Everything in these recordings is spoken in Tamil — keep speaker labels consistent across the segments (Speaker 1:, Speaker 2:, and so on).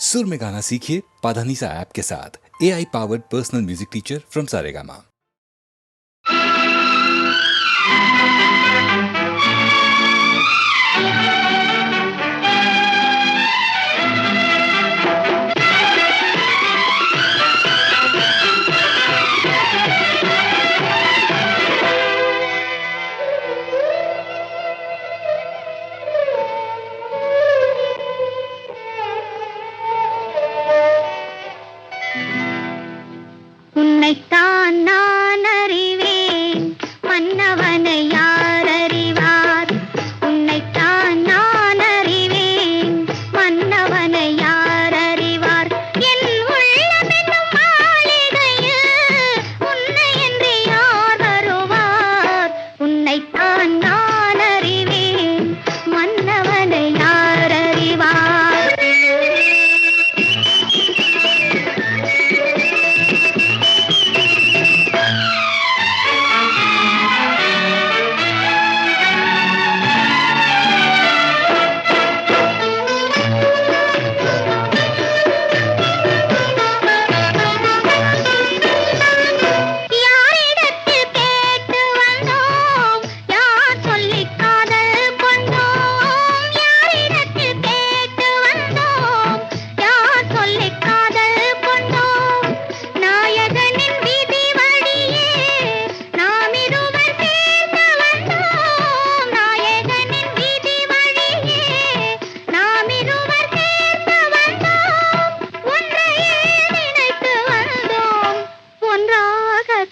Speaker 1: सुर में गाना सीखिए पाधानीसा ऐप के साथ। AI powered personal music teacher from Saregama.
Speaker 2: உன்னைத்தான் நான் அறிவேன், மன்னவனை யார் அறிவார்? உன்னைத்தான் நான் அறிவேன், மன்னவனை யார் அறிவார்? என் உள்ளமென்னும் மாளிகையில் உன்னையன்றி யார் வருவார்? உன்னைத்தான் நான் அறிவேன், மன்னவனை யார் அறிவார்?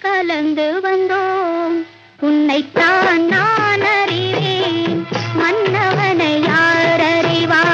Speaker 2: கலந்து வந்தோம். உன்னைத்தான் நான் அறிவேன், மன்னவனை யார் அறிவார்?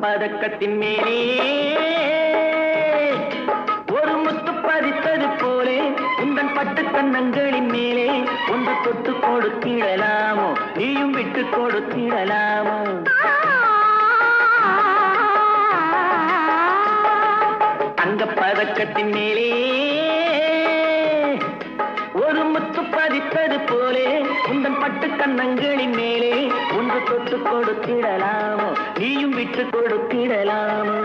Speaker 3: பதக்கத்தின் மேலே ஒரு முத்து பதித்தது போலே உந்தன் பட்டு கண்ணங்களின் மேலே ஒன்று தொட்டு கொடுத்திடலாமோ, நீயும் விட்டு கொடுத்திடலாமோ? தங்க பதக்கத்தின் மேலே ஒரு முத்து பதித்தது போலே உந்தன் பட்டு கண்ணங்களின் மேலே ஒன்று தொட்டு கொடுத்திடலாமோ, நீயும் விட்டு கொடுத்திடலாமோ?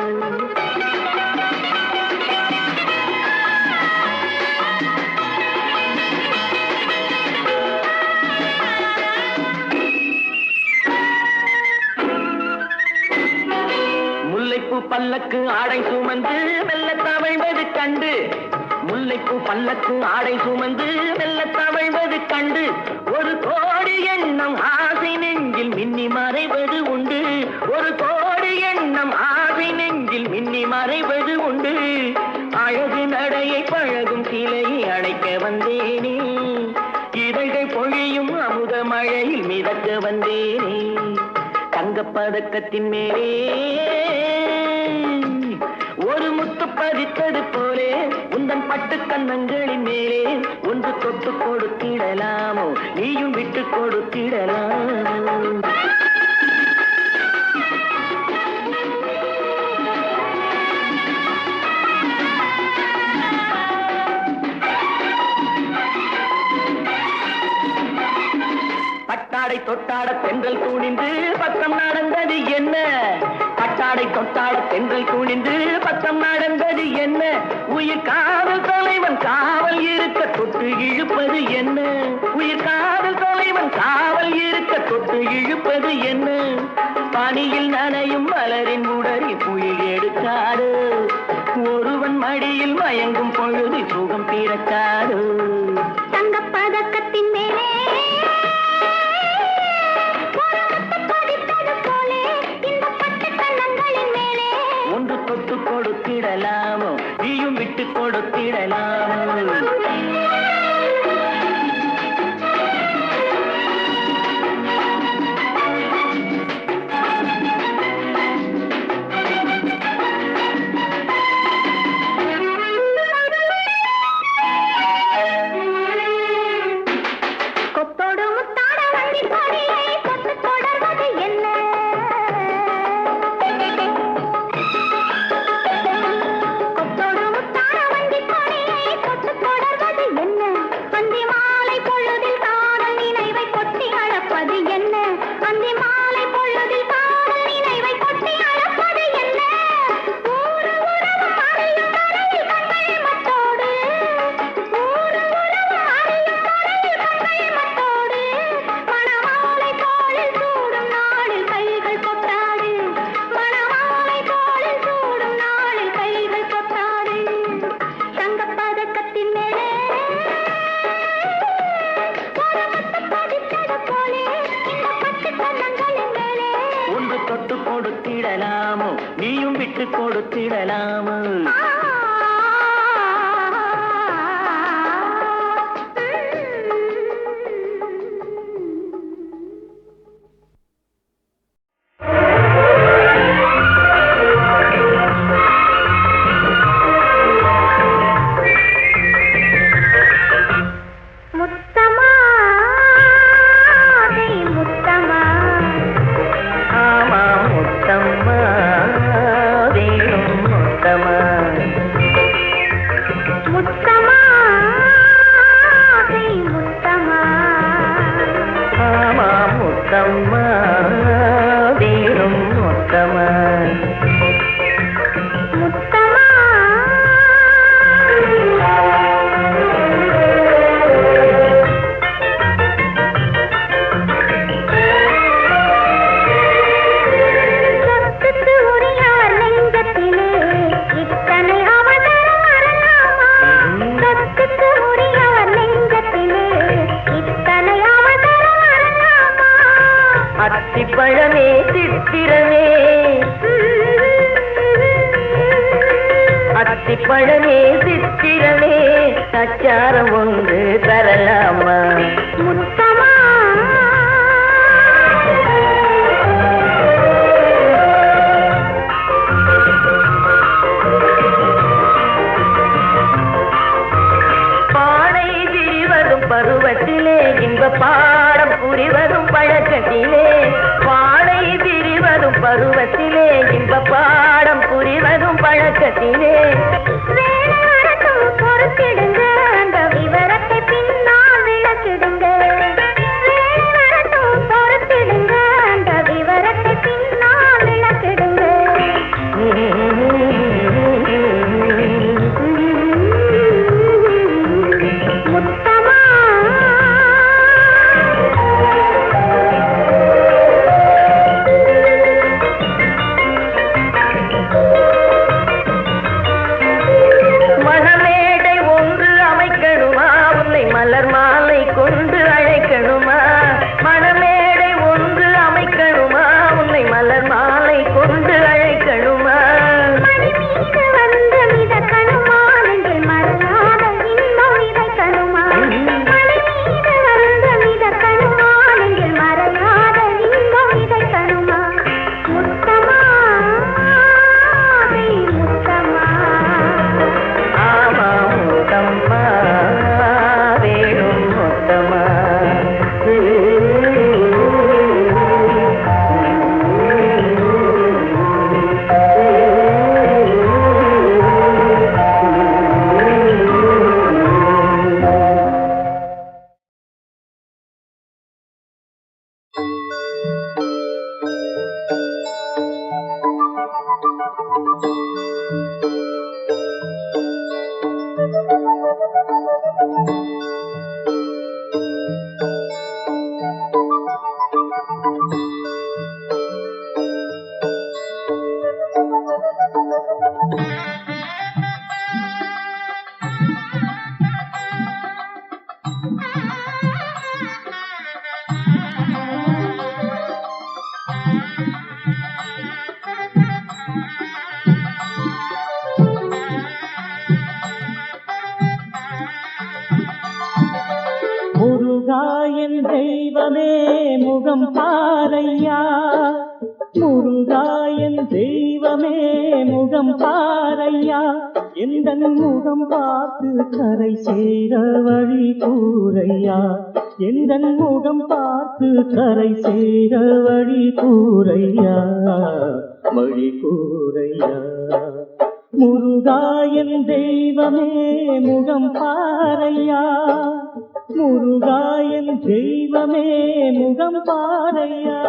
Speaker 3: முல்லைப்பூ பல்லக்கு ஆடை சுமந்து மெல்ல தவழ்வது கண்டு, முல்லைப்பூ பல்லக்கு ஆடை சுமந்து மெல்ல தவழ்வது கண்டு, ஒரு கோடி எண்ணம் ஆசை நெஞ்சில் மின்னி மறைவது உண்டு, ஒரு கோடி எண்ணம் ஆசை நெஞ்சில் மின்னி மறைவது உண்டு. அழகு நடையை பழகும் சிலையை அழைக்க வந்தேனே, இதழ்கள் பொழியும் அமுத மழையில் மிதக்க வந்தேனே. தங்கப்பதக்கத்தின் மேலே ஒரு முத்து பதித்தது போலே உந்தன் பட்டு கண்ணங்களின் மேலே ஒன்று தொட்டு கொடுத்திடலாமோ, நீயும் விட்டு கொடுத்திடலாமோ? பட்டாடை தொட்டாட தென்றல் துணிந்து பக்கம் நடந்தது என்ன? பட்டாடை தொட்டாட தென்றல் துணிந்து பக்கம் நடந்தது என்ன? உயிர் காதல் தலைவன் காவல் இருக்க தொட்டு இழுப்பது என்ன? உயிர் காதல் தலைவன் காவல் இருக்க தொட்டு இழுப்பது என்ன? பனியில் நனையும் மலரின் உடறி புயல் எடுக்காது, ஒருவன் மடியில் மயங்கும் பொழுது சுகம் பிறக்காது.
Speaker 2: தங்கப் பதக்கத்தின் மேலே
Speaker 3: ஒன்று தொட்டு கொடுத்திடலாமோ, நீயும் விட்டு கொடுத்திடலாமோ.
Speaker 2: கொத்தோடு முத்தாட வண்டி கொடியை கொத்து தொடர்வது என்ன? கொத்தோடு முத்தாட வண்டி கொடியை கொத்து தொடர்வது என்ன? அந்தி மாலை பொழுதில் காதல் நினைவை கொட்டி அழப்பது என்ன? அந்தி மாலை பொழுதில் காதல் நினைவை கொட்டி அழப்பது என்ன? ஊரு உறவு அறியும் வரையில் கண்கள் மட்டோடு, ஊரு உறவு அறியும் வரையில் கண்கள் மட்டோடு, மணமாலை தோளில் சூடும் நாளில் கைகள் கொட்டாது, மணமாலை தோளில் சூடும் நாளில் கைகள் கொட்டாது. தங்கப் பதக்கத்தின் மேலே ஒரு முத்து பதித்தது போலே இந்த பட்டு கன்னங்களின் மேலே
Speaker 3: ஒன்று தொட்டு கொடுத்திடலாமோ, நீயும் விட்டு கொடுத்திடலாமோ.
Speaker 2: முத்தமா முத்தமா
Speaker 3: ஆமா முத்தம்மா, வேணும் முத்தம்மா.
Speaker 2: முத்தமா முத்தமா
Speaker 3: ஆமா முத்தம்மா, வேணும் முத்தம்மா.
Speaker 2: முத்தமா சொத்துக்கு உரியவர் நெஞ்சத்திலே இத்தனை அவதாரம் வரலாமா? சொத்துக்கு உரியவர் நெஞ்சத்திலே இத்தனை அவதாரம் வரலாமா?
Speaker 3: அத்திப்பழமே சித்திரமே, அத்திப்பழமே சித்திரமே, அச்சாரம் ஒன்று தரலாமா?
Speaker 2: முத்தமா
Speaker 3: பானை விரிவதும் பருவத்திலே, இன்ப பாடம் புரிவதும் பழக்கத்திலே. பானை விரிவதும் பருவத்திலே, இன்ப பாடம் புரிவதும் பழக்கத்திலே.
Speaker 2: வேலை வரட்டும் பொறுத்திடுங்க, அந்த விவரத்தை பின்னால் விளக்கிடுங்க. வேலை வரட்டும் பொறுத்திடுங்க, அந்த விவரத்தை பின்னால் விளக்கிடுங்க. முத்தமா
Speaker 3: மணமேடை ஒன்று
Speaker 4: முருகா என் தெய்வமே முகம் பாரையா, முருகா என் தெய்வமே முகம் பாரையா, எந்தன் முகம் பார்த்து கரை சேர வழி கூரையா, எந்தன் முகம் பார்த்து கரை சேர வழி கூரையா, வழி கூரையா. முருகா என் தெய்வமே முகம் பாரையா, முருகா என் தெய்வமே முகம் பாரையா.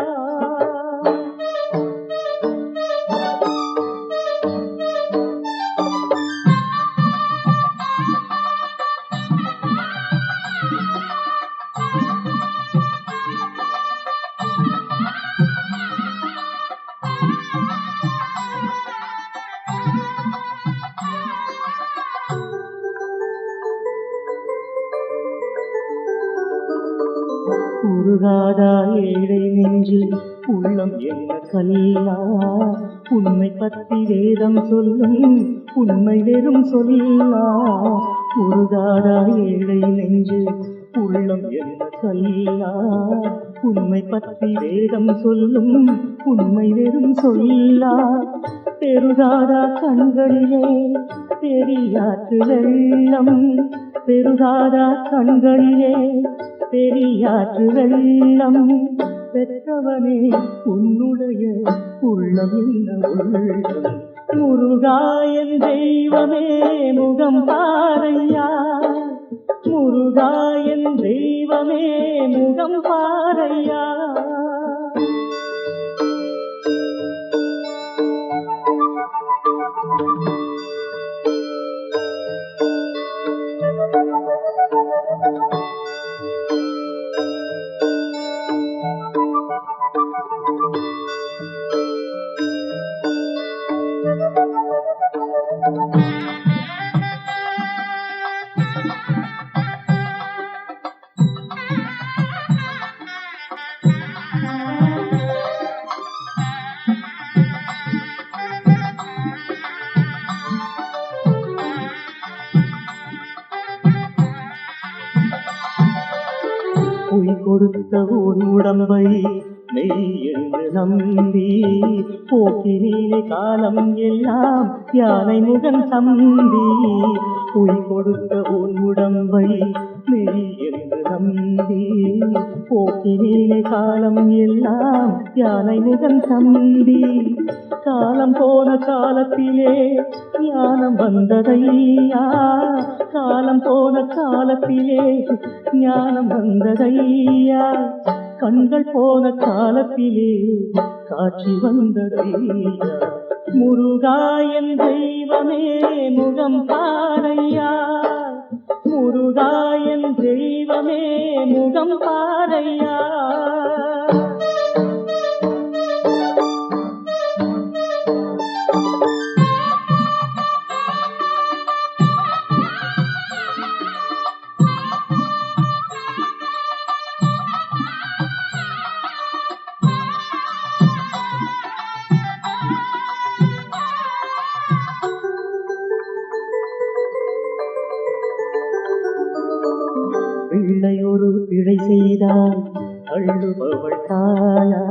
Speaker 4: உருகாதா ஏழை நெஞ்சில் உள்ளம் என்ன கல்லா, உண்மை பற்றி வேதம் சொல்லும் உண்மை வெறும் சொல்லா. உருகாதா ஏழை நெஞ்சில் உள்ளம் என்ன கல்லா, உண்மை பற்றி வேதம் சொல்லும் உண்மை வெறும் சொல்லா. பெருகாதா கண்களிலே பெரியாற்று வெள்ளம், பெருகாதா கண்களிலே பெரியாற்று வெள்ளம், பெற்றவனே உன்னுடைய உள்ளம் என்ன உள்ளம். முருகா என் தெய்வமே முகம் பாரையா, முருகா என் தெய்வமே முகம் பாரையா. பொய் கொடுத்த ஒரு உடம்பை மெய் என்று நம்பி போக்கினீனே காலம் எல்லாம் யானை முகன் தம்பி. பொய் கொடுத்த ஒரு உடம்பை மெய் என்று நம்பி போக்கினீனே காலம் எல்லாம் யானை முகன் தம்பி. காலம் போன காலத்திலே ஞானம் வந்ததையா, காலம் போன காலத்திலே ஞானம் வந்ததையா, கண்கள் போன காலத்திலே காட்சி வந்ததையா. முருகா என் தெய்வமே முகம் பாரையா, முருகா என் தெய்வமே முகம் பாரையா. பிள்ளை ஒரு பிழை செய்தால் அள்ளுபவள் தாயா,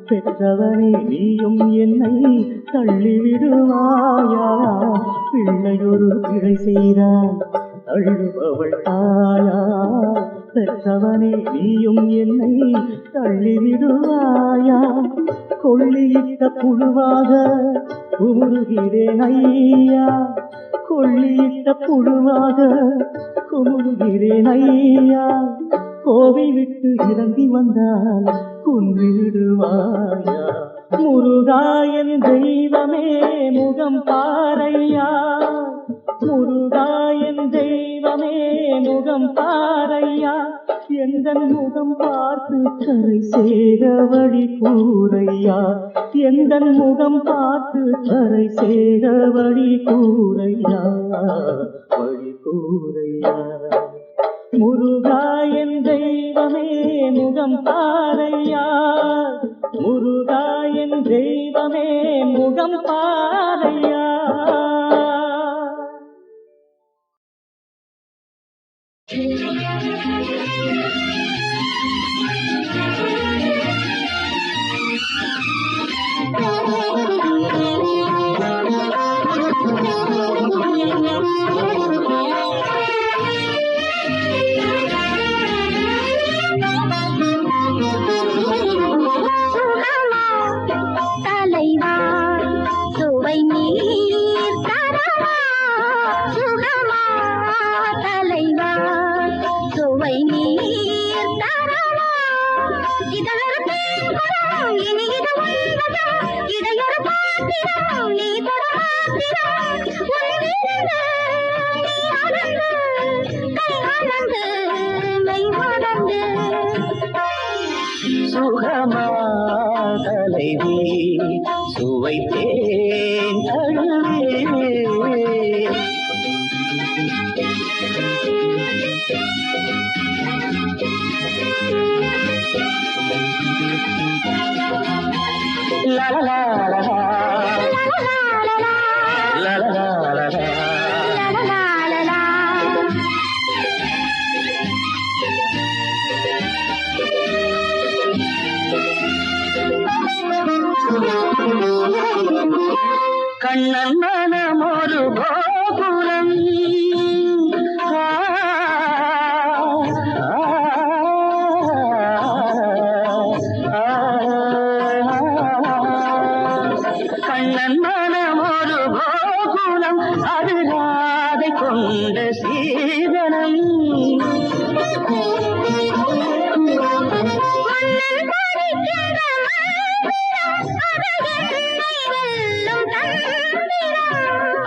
Speaker 4: பெற்றவனே நீயும் என்னை தள்ளிவிடுவாயா. பிள்ளை ஒரு பிழை செய்தால் அள்ளுபவள் தாயா, பெற்றவனே நீயும் என்னை தள்ளிவிடுவாயா. கொள்ளியிட்ட புழுவாக குமுறுகிறேன் ஐயா, கொள்ளியிட்ட புழுவாக குமுறுகிறேன் ஐயா. கோவை விட்டு இறங்கி வந்தால் கொன்றுவிடுவாயா. முருகா என் தெய்வமே முகம் பாரையா, முருகா என் தெய்வமே முகம் பாரையா, எந்தன் முகம் பார்த்து கரை சேர வழி கூரையா, எந்தன் முகம் பார்த்து கரை சேர வழி கூரையா, வழி கூரையா. முருகா என் தெய்வமே முகம் பாரையா, முருகா என் தெய்வமே முகம் பாரையா.
Speaker 2: Thank you. தலைவா சுவை நீர் தரவா சுகமா தலைவா சுவை நீர் தரவா இதழொரு தேங்குறம் இனி இது உண்பதா இடையொரு பாத்திரம் நீ தொட மாத்திரம் நீ அடங்கு கை அடங்கு மெய் அடங்கு
Speaker 3: சுகமா தலைவி சுவைத்தேன் தழுவே la la la la la la la Kannan மனம் ஒரு கோபுரம் கண்ணன் மனம் ஒரு கோகுலம் அது ராதை கொண்ட சீதனம்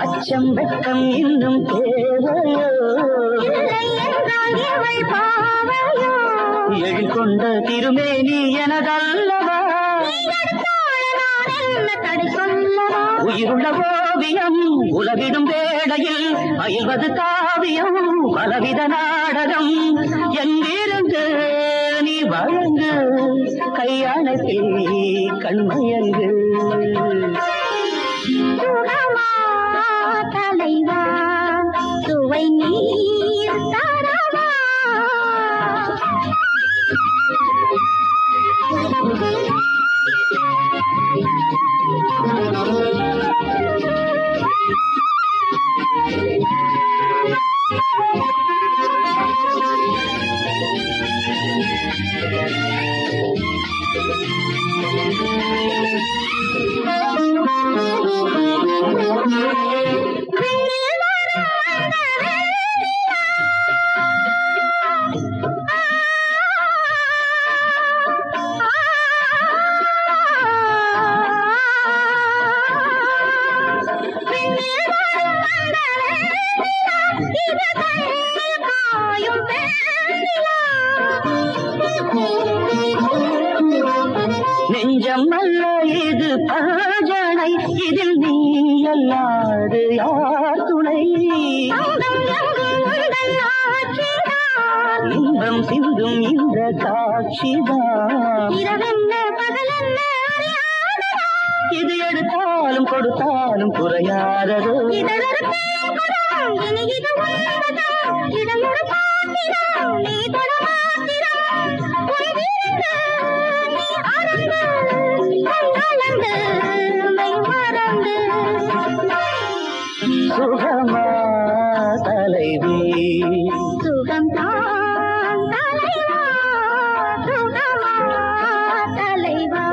Speaker 3: அச்சம் வெட்கம் இன்னும் தேவையோ எழில்கொண்ட திருமேனி எனதல்லவா உயிருள்ள ஓவியம் உலவிடும் வேளையில் அயல்வது காவியம் பலவித நாடகம் எங்கிருந்து நீ வழங்கு கையணைப்பில் கண்மயங்கு
Speaker 2: தலைவா சுவை நீர் தரவா
Speaker 3: நெஞ்சம் அல்ல இது பஜனை இதில் நீ அல்லாது யார் துணை இன்பம் சிந்தும் இந்த காட்சிதான் இது எடுத்தாலும் கொடுத்தாலும் குறையாதது சுகமா தலைவி
Speaker 2: சுகம் தான் தலைவா சுகமா தலைவா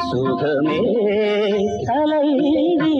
Speaker 3: சுகமே தலைவி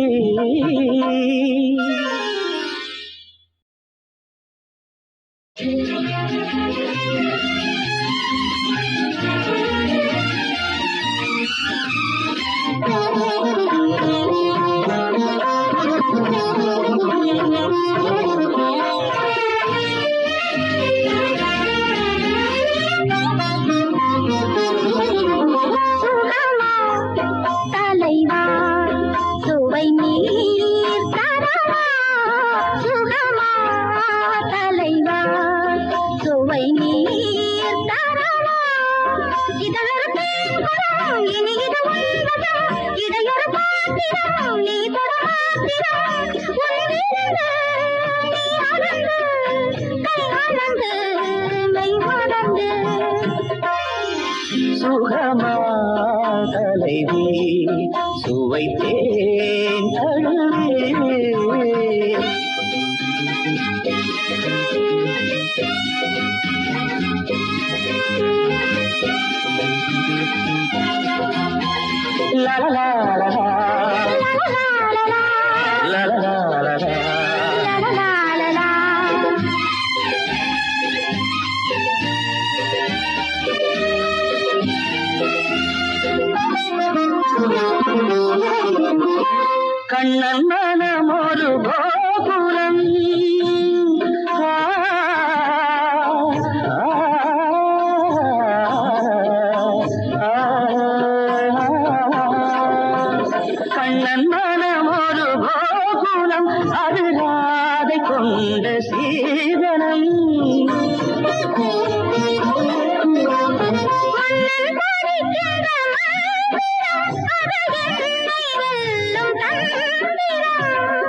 Speaker 3: அது ராதை கொண்ட சீதனம்.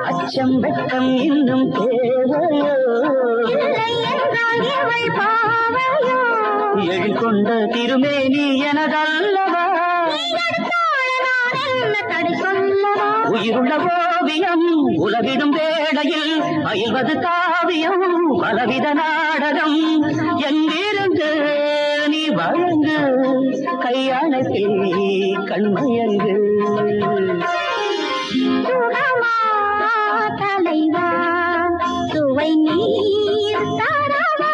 Speaker 3: அச்சம் வெட்கம் இன்னும் தேவையோ, எழில் கொண்ட திருமேனி எனதல்லவா, உயிருள்ள ஓவியம் உலகிடும் வேளையில் அயல்வது காவியம் பலவித நாடகம். எங்கிருந்து நீ வழங்கு கையணைப்பில் கண்மயங்கு.
Speaker 2: தலைவா சுவை நீர் தரவா.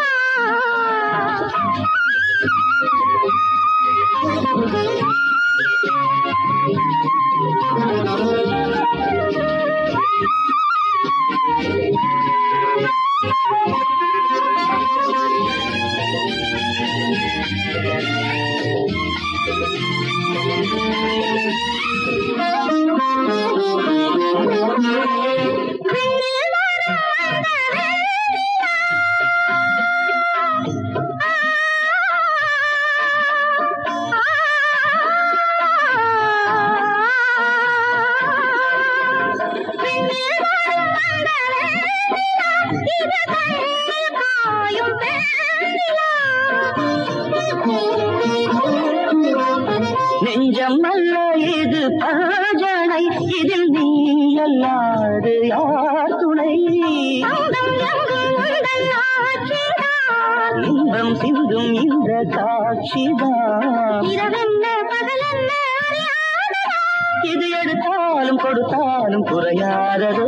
Speaker 3: நெஞ்சம் அல்ல இது பஜனை, இதில் நீ அல்லாது யார் துணை? இன்பம் சிந்தும் இந்த காட்சிதான் இது எடுத்தாலும் கொடுத்தாலும் குறையாதது.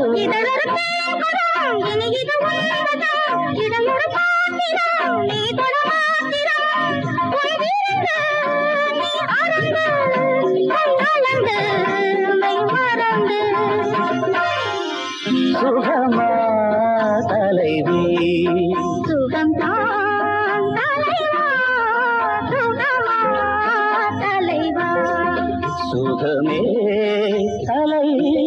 Speaker 3: சுகமா தலைவி
Speaker 2: சுகம் தான் தலைவா, சுகமா தலைவா.
Speaker 3: சுகமே தலைவி.